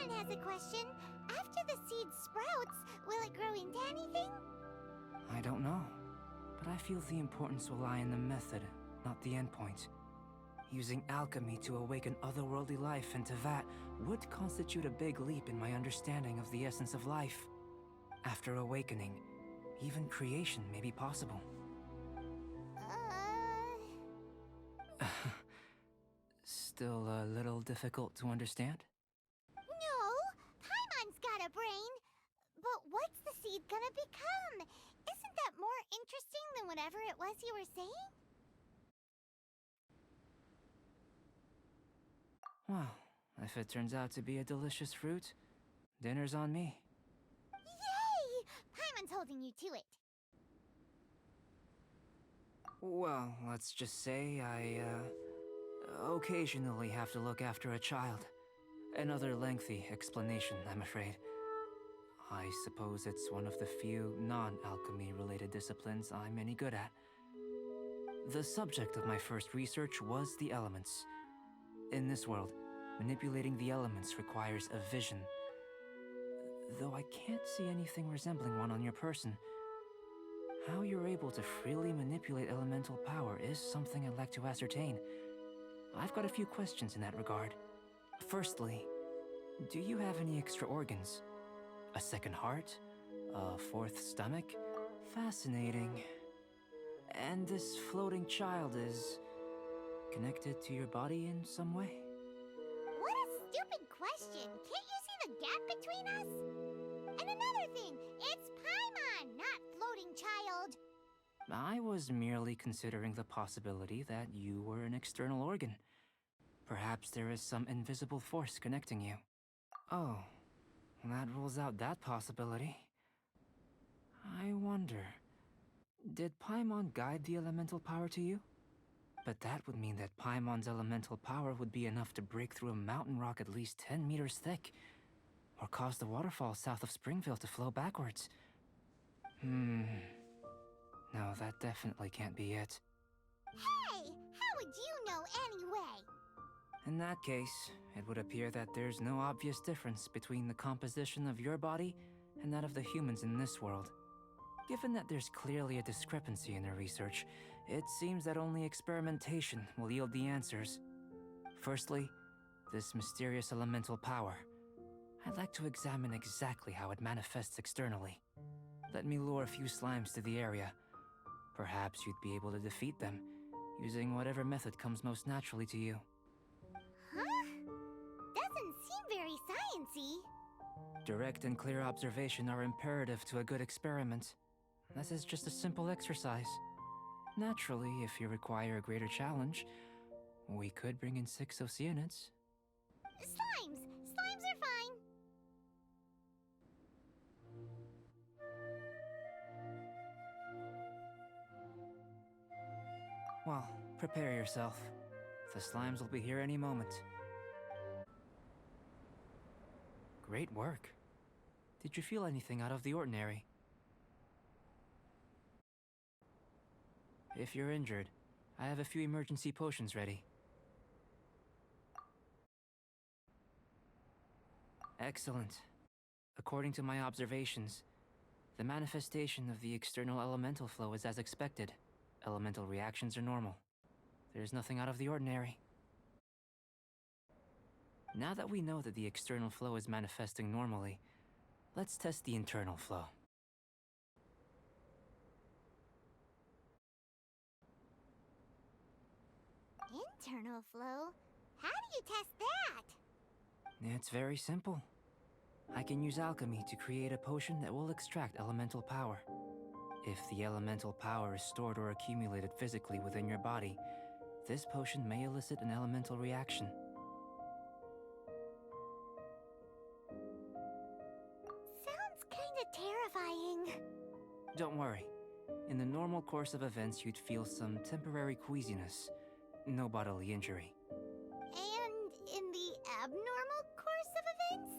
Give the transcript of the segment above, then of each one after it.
Paimon has a question. After the seed sprouts, will it grow into anything? I don't know, but I feel the importance will lie in the method, not the endpoint. Using alchemy to awaken otherworldly life into that would constitute a big leap in my understanding of the essence of life. After awakening, even creation may be possible. Still a little difficult to understand? No, Paimon's got a brain. But what's the seed gonna become? Isn't that more interesting than whatever it was you were saying? Well, if it turns out to be a delicious fruit, dinner's on me. Yay! Paimon's holding you to it. Well, let's just say I, occasionally have to look after a child. Another lengthy explanation, I'm afraid. I suppose it's one of the few non-alchemy related disciplines I'm any good at. The subject of my first research was the elements. In this world, manipulating the elements requires a vision. Though I can't see anything resembling one on your person, how you're able to freely manipulate elemental power is something I'd like to ascertain. I've got a few questions in that regard. Firstly, do you have any extra organs? A second heart? A fourth stomach? Fascinating. And this floating child is connected to your body in some way? What a stupid question! Can't you see the gap between us? And another thing, it's Paimon, not floating child. I was merely considering the possibility that you were an external organ. Perhaps there is some invisible force connecting you. Oh, that rules out that possibility. I wonder, did Paimon guide the elemental power to you? But that would mean that Paimon's elemental power would be enough to break through a mountain rock at least 10 meters thick, or cause the waterfall south of Springville to flow backwards. No, that definitely can't be it. Hey, how would you know anyway? In that case, it would appear that there's no obvious difference between the composition of your body and that of the humans in this world. Given that there's clearly a discrepancy in their research, it seems that only experimentation will yield the answers. Firstly, this mysterious elemental power. I'd like to examine exactly how it manifests externally. Let me lure a few slimes to the area. Perhaps you'd be able to defeat them, using whatever method comes most naturally to you. Huh? Doesn't seem very sciencey. Direct and clear observation are imperative to a good experiment. This is just a simple exercise. Naturally, if you require a greater challenge, we could bring in 6 Oceanids. Slimes! Slimes are fine. Well, prepare yourself. The slimes will be here any moment. Great work. Did you feel anything out of the ordinary? If you're injured, I have a few emergency potions ready. Excellent. According to my observations, the manifestation of the external elemental flow is as expected. Elemental reactions are normal. There's nothing out of the ordinary. Now that we know that the external flow is manifesting normally, let's test the internal flow. Internal flow? How do you test that? It's very simple. I can use alchemy to create a potion that will extract elemental power. If the elemental power is stored or accumulated physically within your body, this potion may elicit an elemental reaction. Sounds kinda terrifying. Don't worry. In the normal course of events, you'd feel some temporary queasiness. No bodily injury. And in the abnormal course of events?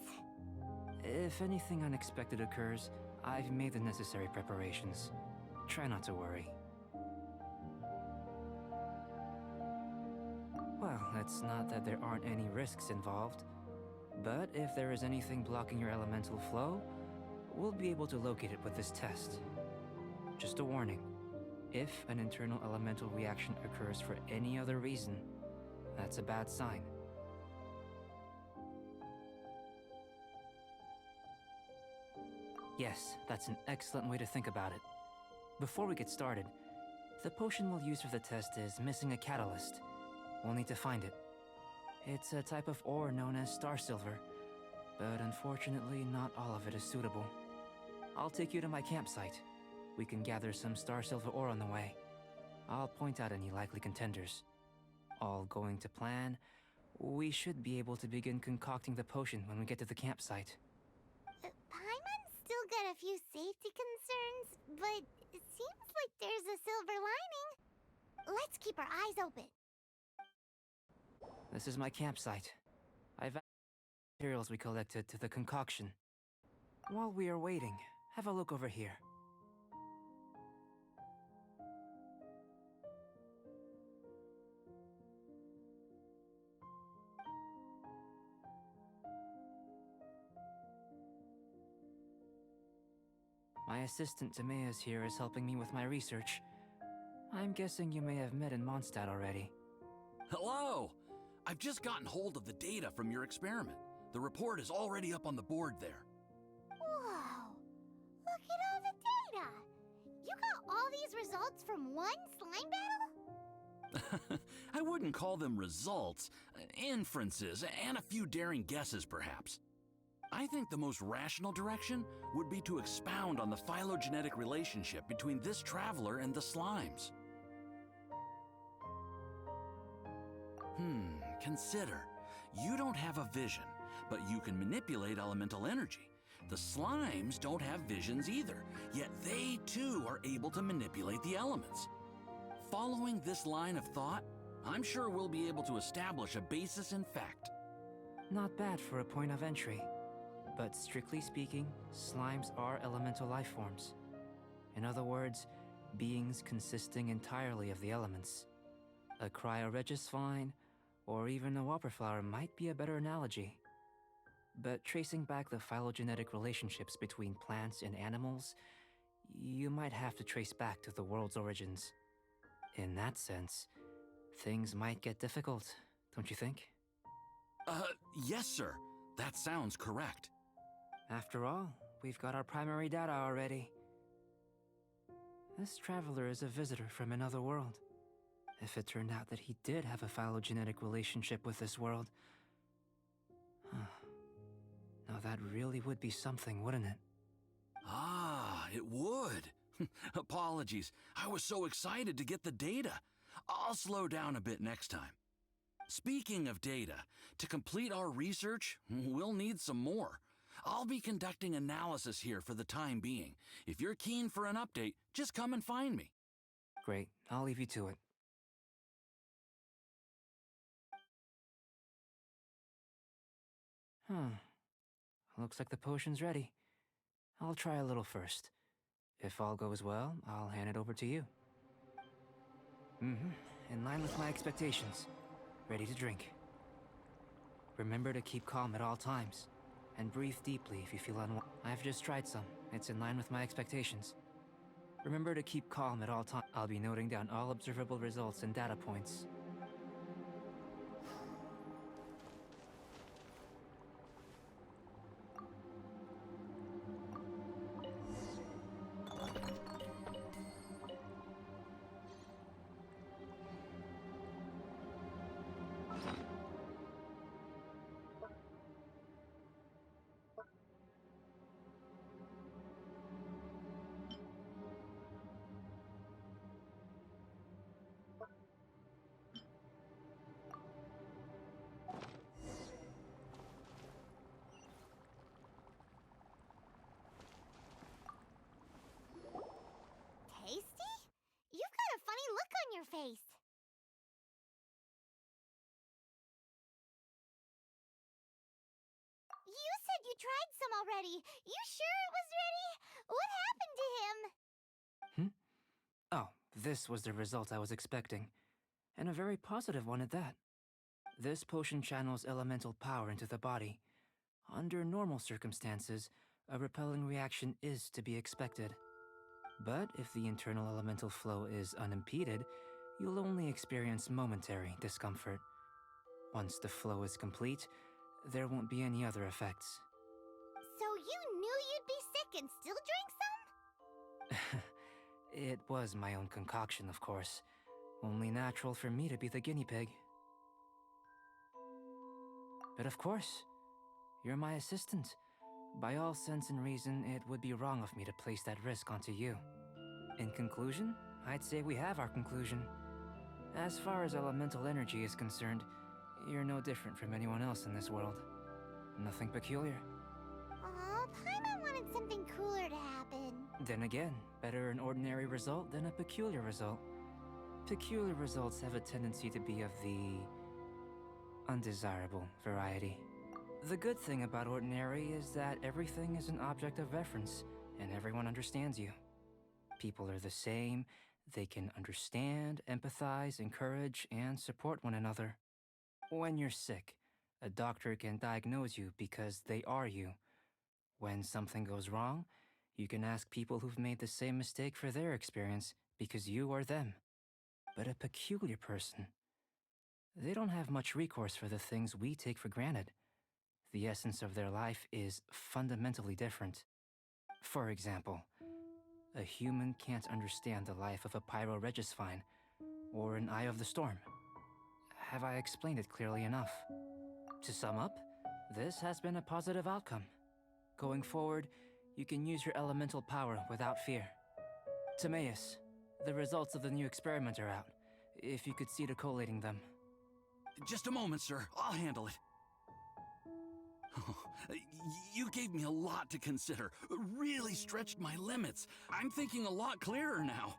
If anything unexpected occurs, I've made the necessary preparations. Try not to worry. Well, it's not that there aren't any risks involved. But if there is anything blocking your elemental flow, we'll be able to locate it with this test. Just a warning. If an internal elemental reaction occurs for any other reason, that's a bad sign. Yes, that's an excellent way to think about it. Before we get started, the potion we'll use for the test is missing a catalyst. We'll need to find it. It's a type of ore known as star silver, but unfortunately not all of it is suitable. I'll take you to my campsite. We can gather some star silver ore on the way. I'll point out any likely contenders. All going to plan, we should be able to begin concocting the potion when we get to the campsite. Paimon's still got a few safety concerns, but it seems like there's a silver lining. Let's keep our eyes open. This is my campsite. I've added materials we collected to the concoction. While we are waiting, have a look over here. My assistant Timaeus here is helping me with my research. I'm guessing you may have met in Mondstadt already. Hello! I've just gotten hold of the data from your experiment. The report is already up on the board there. Whoa! Look at all the data! You got all these results from one slime battle? I wouldn't call them results, inferences, and a few daring guesses perhaps. I think the most rational direction would be to expound on the phylogenetic relationship between this traveler and the slimes. Consider. You don't have a vision, but you can manipulate elemental energy. The slimes don't have visions either, yet they too are able to manipulate the elements. Following this line of thought, I'm sure we'll be able to establish a basis in fact. Not bad for a point of entry. But strictly speaking, slimes are elemental life forms. In other words, beings consisting entirely of the elements. A cryoregisvine, or even a whopperflower might be a better analogy. But tracing back the phylogenetic relationships between plants and animals, you might have to trace back to the world's origins. In that sense, things might get difficult, don't you think? Yes, sir. That sounds correct. After all, we've got our primary data already. This traveler is a visitor from another world. If it turned out that he did have a phylogenetic relationship with this world... Now that really would be something, wouldn't it? Ah, it would. Apologies. I was so excited to get the data. I'll slow down a bit next time. Speaking of data, to complete our research, we'll need some more. I'll be conducting analysis here for the time being. If you're keen for an update, just come and find me. Great, I'll leave you to it. Looks like the potion's ready. I'll try a little first. If all goes well, I'll hand it over to you. In line with my expectations. Ready to drink. Remember to keep calm at all times. And breathe deeply if you feel unwell. I've just tried some. It's in line with my expectations. Remember to keep calm at all times. I'll be noting down all observable results and data points. Tasty? You've got a funny look on your face. You said you tried some already. You sure it was ready? What happened to him? Oh, this was the result I was expecting. And a very positive one at that. This potion channels elemental power into the body, Under normal circumstances, a repelling reaction is to be expected. But if the internal elemental flow is unimpeded, you'll only experience momentary discomfort. Once the flow is complete, there won't be any other effects. So you knew you'd be sick and still drank some? It was my own concoction, of course. Only natural for me to be the guinea pig. But of course, you're my assistant. By all sense and reason, it would be wrong of me to place that risk onto you. In conclusion, I'd say we have our conclusion. As far as elemental energy is concerned, you're no different from anyone else in this world. Nothing peculiar. Aw, Paimon wanted something cooler to happen. Then again, better an ordinary result than a peculiar result. Peculiar results have a tendency to be of the undesirable variety. The good thing about ordinary is that everything is an object of reference, and everyone understands you. People are the same, they can understand, empathize, encourage, and support one another. When you're sick, a doctor can diagnose you because they are you. When something goes wrong, you can ask people who've made the same mistake for their experience because you are them. But a peculiar person, they don't have much recourse for the things we take for granted. The essence of their life is fundamentally different. For example, a human can't understand the life of a pyroregisvine or an eye of the storm. Have I explained it clearly enough? To sum up, this has been a positive outcome. Going forward, you can use your elemental power without fear. Timaeus, the results of the new experiment are out. If you could see to collating them. Just a moment, sir. I'll handle it. You gave me a lot to consider. Really stretched my limits. I'm thinking a lot clearer now.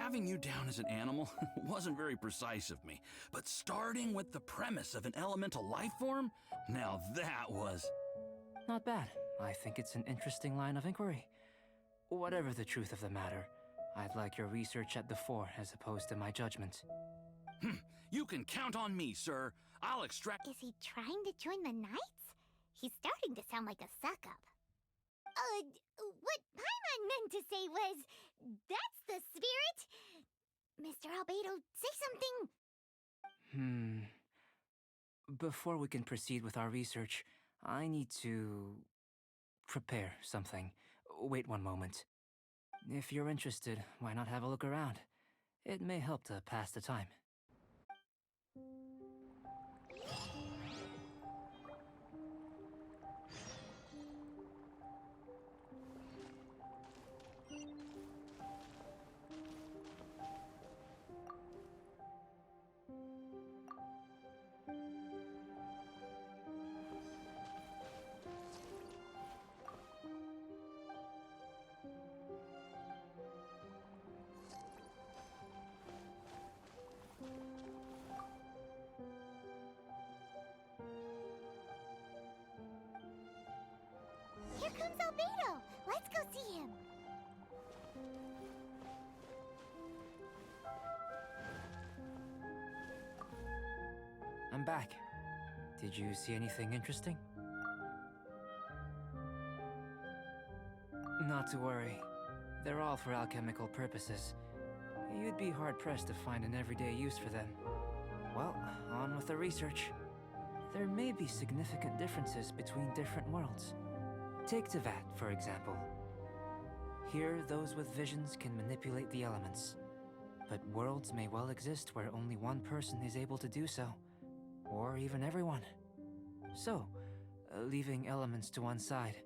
Having you down as an animal wasn't very precise of me, but starting with the premise of an elemental life form, now that was... Not bad. I think it's an interesting line of inquiry. Whatever the truth of the matter, I'd like your research at the fore as opposed to my judgment. You can count on me, sir. I'll extract... Is he trying to join the Knights? He's starting to sound like a suck-up. What Paimon meant to say was, that's the spirit. Mr. Albedo, say something. Before we can proceed with our research, I need to prepare something. Wait one moment. If you're interested, why not have a look around? It may help to pass the time. Here comes Albedo. Let's go see him. I'm back. Did you see anything interesting? Not to worry. They're all for alchemical purposes. You'd be hard-pressed to find an everyday use for them. Well, on with the research. There may be significant differences between different worlds. Take Tevat, for example. Here, those with visions can manipulate the elements. But worlds may well exist where only one person is able to do so. Or even everyone. So, leaving elements to one side,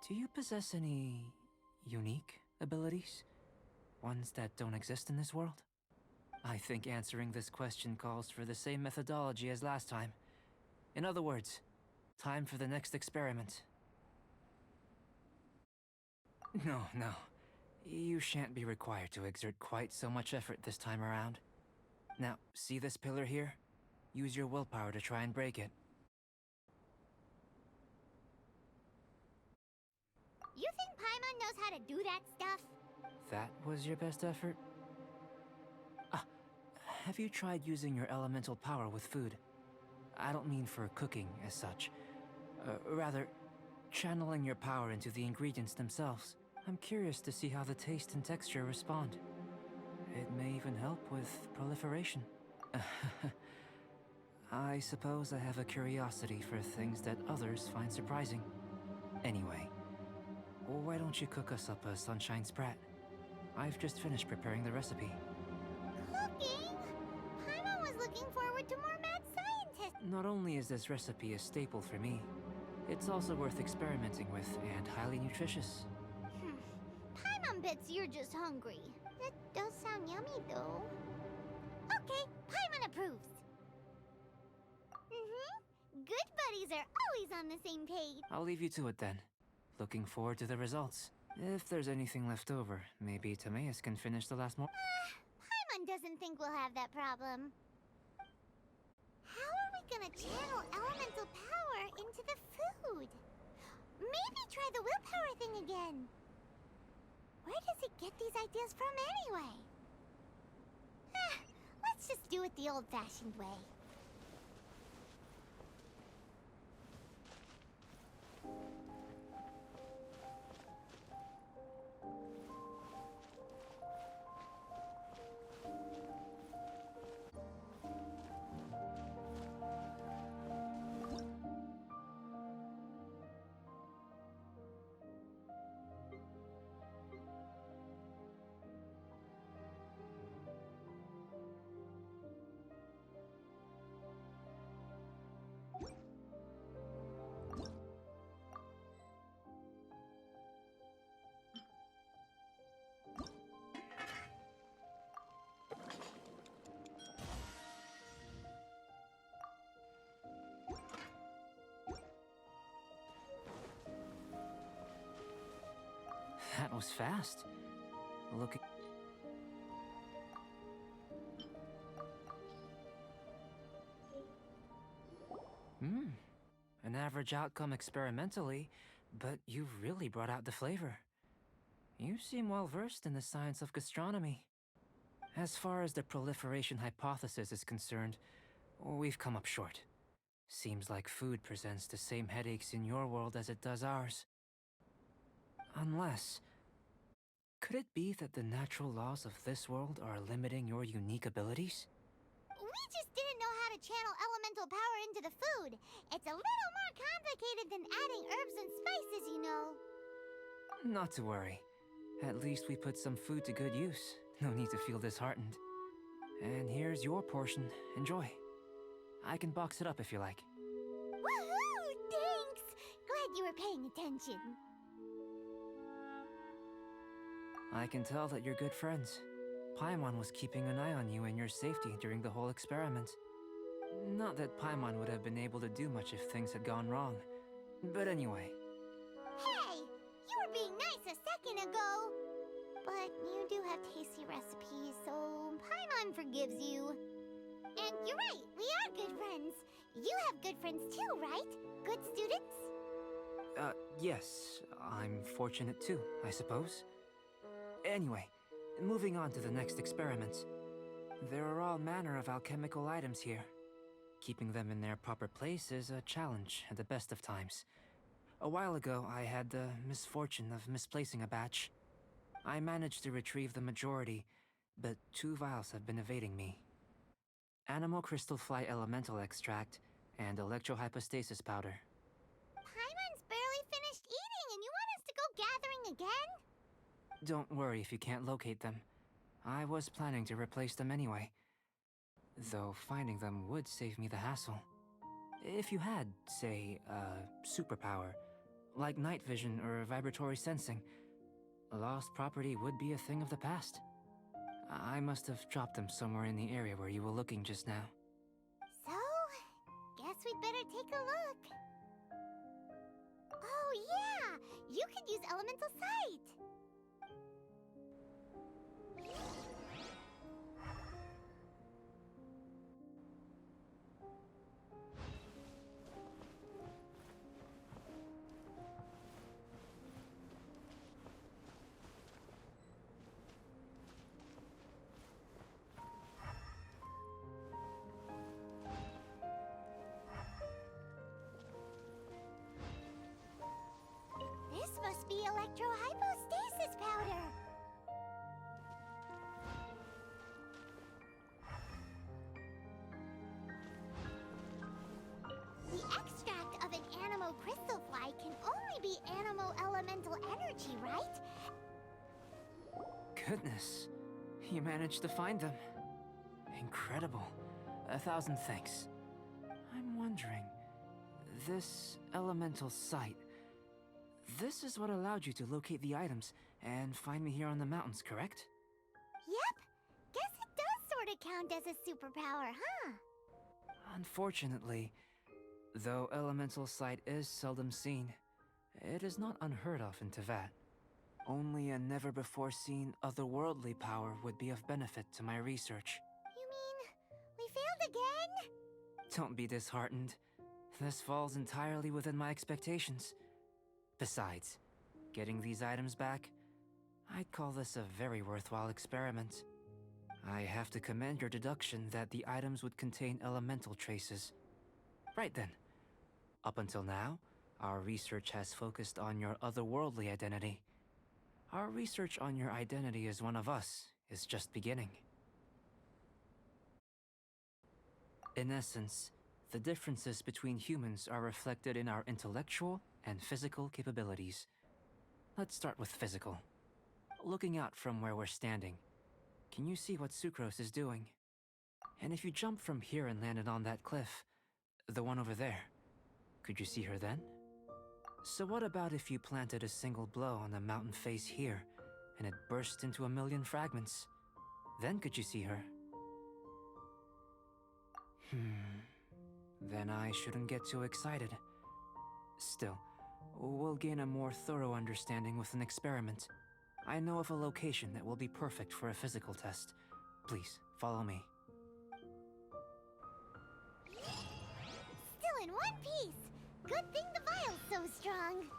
do you possess any unique abilities? Ones that don't exist in this world? I think answering this question calls for the same methodology as last time. In other words, time for the next experiment. No. You shan't be required to exert quite so much effort this time around. Now, see this pillar here? Use your willpower to try and break it. You think Paimon knows how to do that stuff? That was your best effort? Have you tried using your elemental power with food? I don't mean for cooking as such, Rather, channeling your power into the ingredients themselves. I'm curious to see how the taste and texture respond. It may even help with proliferation. I suppose I have a curiosity for things that others find surprising. Anyway, why don't you cook us up a sunshine sprat? I've just finished preparing the recipe. Cooking? Paimon was looking forward to more mad scientists. Not only is this recipe a staple for me, it's also worth experimenting with and highly nutritious. Paimon bets you're just hungry. That does sound yummy, though. Okay, Paimon approves. Good buddies are always on the same page. I'll leave you to it then. Looking forward to the results. If there's anything left over, maybe Timaeus can finish the last more. Paimon doesn't think we'll have that problem. How are we gonna channel elemental power into the food? Maybe try the willpower thing again. Where does it get these ideas from anyway? Let's just do it the old-fashioned way. That was fast. Looking. An average outcome experimentally, but you've really brought out the flavor. You seem well versed in the science of gastronomy. As far as the proliferation hypothesis is concerned, we've come up short. Seems like food presents the same headaches in your world as it does ours. Unless... could it be that the natural laws of this world are limiting your unique abilities? We just didn't know how to channel elemental power into the food. It's a little more complicated than adding herbs and spices, you know. Not to worry. At least we put some food to good use. No need to feel disheartened. And here's your portion. Enjoy. I can box it up if you like. Woohoo! Thanks! Glad you were paying attention. I can tell that you're good friends. Paimon was keeping an eye on you and your safety during the whole experiment. Not that Paimon would have been able to do much if things had gone wrong. But anyway. Hey! You were being nice a second ago! But you do have tasty recipes, so Paimon forgives you. And you're right, we are good friends. You have good friends too, right? Good students? Yes. I'm fortunate too, I suppose. Anyway, moving on to the next experiments. There are all manner of alchemical items here. Keeping them in their proper place is a challenge at the best of times. A while ago, I had the misfortune of misplacing a batch. I managed to retrieve the majority, but 2 vials have been evading me. Animal crystal fly elemental extract and electrohypostasis powder. Paimon's barely finished eating and you want us to go gathering again? Don't worry if you can't locate them. I was planning to replace them anyway. Though finding them would save me the hassle. If you had, say, a superpower, like night vision or vibratory sensing, lost property would be a thing of the past. I must have dropped them somewhere in the area where you were looking just now. So, guess we'd better take a look. Oh yeah! You could use elemental sight! Animo Crystal Fly can only be Animo Elemental Energy, right? Goodness, you managed to find them. Incredible. 1,000 thanks. I'm wondering, this elemental sight, this is what allowed you to locate the items and find me here on the mountains, correct? Yep. Guess it does sort of count as a superpower, huh? Unfortunately, though elemental sight is seldom seen, it is not unheard of in Teyvat. Only a never-before-seen otherworldly power would be of benefit to my research. You mean we failed again? Don't be disheartened. This falls entirely within my expectations. Besides, getting these items back, I'd call this a very worthwhile experiment. I have to commend your deduction that the items would contain elemental traces. Right then. Up until now, our research has focused on your otherworldly identity. Our research on your identity as one of us is just beginning. In essence, the differences between humans are reflected in our intellectual and physical capabilities. Let's start with physical. Looking out from where we're standing, can you see what Sucrose is doing? And if you jumped from here and landed on that cliff, the one over there, could you see her then? So what about if you planted a single blow on the mountain face here, and it burst into 1,000,000 fragments? Then could you see her? Then I shouldn't get too excited. Still, we'll gain a more thorough understanding with an experiment. I know of a location that will be perfect for a physical test. Please, follow me. Still in one piece. Good thing the vial's so strong.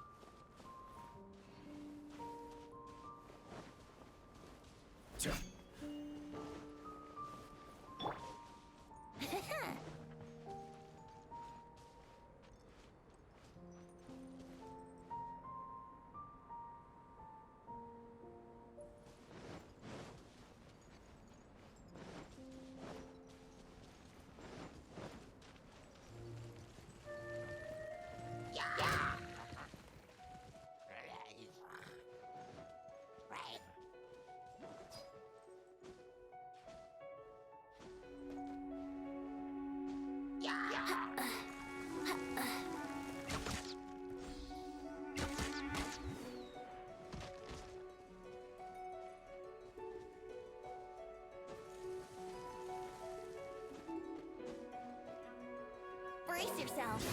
Brace yourself.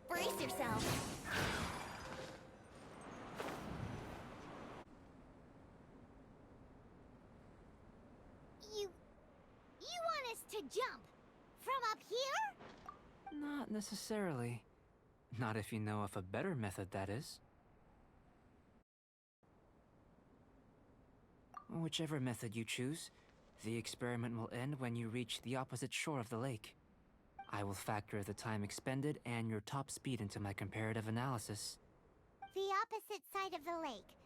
Brace yourself. You want us to jump from up here? Not necessarily. Not if you know of a better method, that is. Whichever method you choose, the experiment will end when you reach the opposite shore of the lake. I will factor the time expended and your top speed into my comparative analysis. The opposite side of the lake.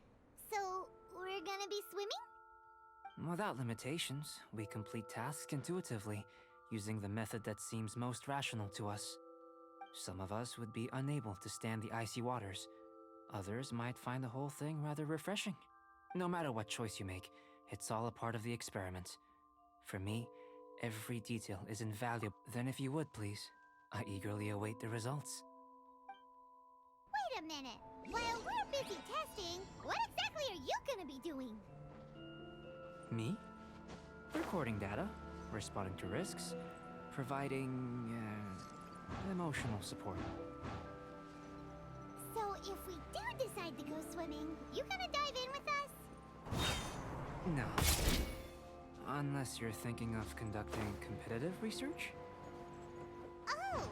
So, we're gonna be swimming? Without limitations, we complete tasks intuitively, using the method that seems most rational to us. Some of us would be unable to stand the icy waters. Others might find the whole thing rather refreshing. No matter what choice you make, it's all a part of the experiment. For me, every detail is invaluable. Then if you would, please, I eagerly await the results. Wait a minute. While we're busy testing, what exactly are you gonna be doing? Me? Recording data, responding to risks, providing, emotional support. So if we do decide to go swimming, you gonna dive in with us? No. Unless you're thinking of conducting competitive research? Oh!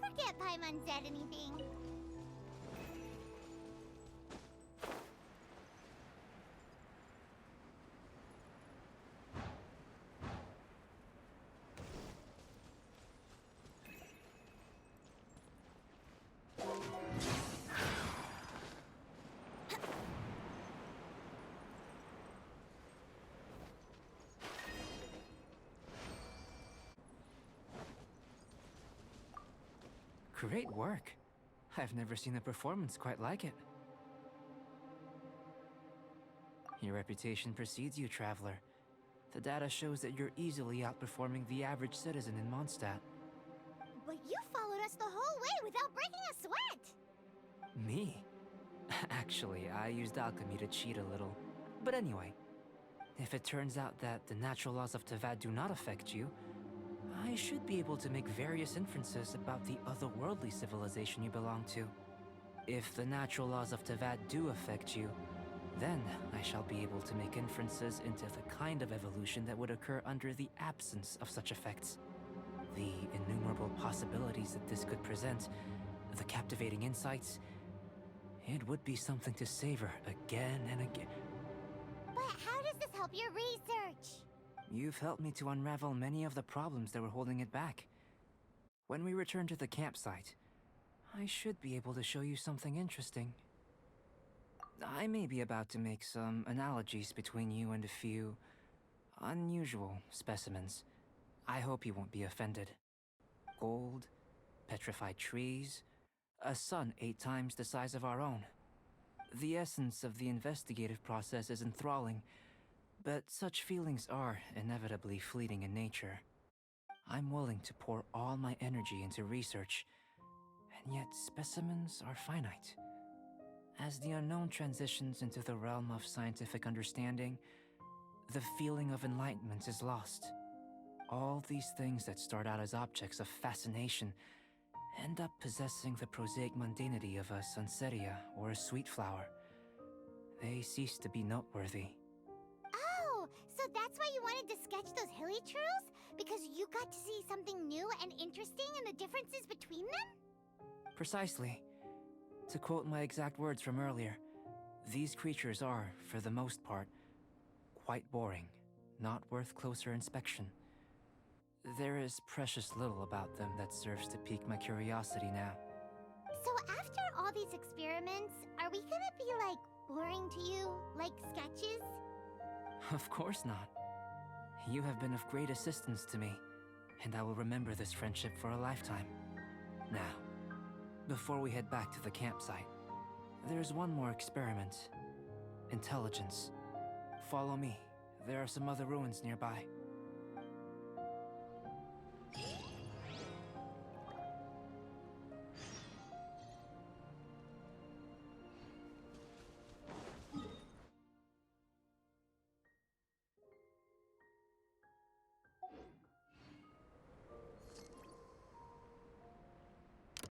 Forget Paimon said anything. Great work. I've never seen a performance quite like it. Your reputation precedes you, Traveler. The data shows that you're easily outperforming the average citizen in Mondstadt. But you followed us the whole way without breaking a sweat! Me? Actually, I used alchemy to cheat a little. But anyway, if it turns out that the natural laws of Tavad do not affect you, I should be able to make various inferences about the otherworldly civilization you belong to. If the natural laws of Tavad do affect you, then I shall be able to make inferences into the kind of evolution that would occur under the absence of such effects. The innumerable possibilities that this could present, the captivating insights, it would be something to savor again and again. But how does this help your research? You've helped me to unravel many of the problems that were holding it back. When we return to the campsite, I should be able to show you something interesting. I may be about to make some analogies between you and a few unusual specimens. I hope you won't be offended. Gold, petrified trees, a sun 8 times the size of our own. The essence of the investigative process is enthralling, but such feelings are inevitably fleeting in nature. I'm willing to pour all my energy into research, and yet specimens are finite. As the unknown transitions into the realm of scientific understanding, the feeling of enlightenment is lost. All these things that start out as objects of fascination end up possessing the prosaic mundanity of a sunsetia or a sweet flower. They cease to be noteworthy. Oh, so that's why you wanted to sketch those hilly trails? Because you got to see something new and interesting in the differences between them? Precisely. To quote my exact words from earlier, these creatures are, for the most part, quite boring, not worth closer inspection. There is precious little about them that serves to pique my curiosity now. So after all these experiments, are we gonna be, like, boring to you? Like sketches? Of course not. You have been of great assistance to me, and I will remember this friendship for a lifetime. Now, before we head back to the campsite, there's one more experiment. Intelligence. Follow me. There are some other ruins nearby.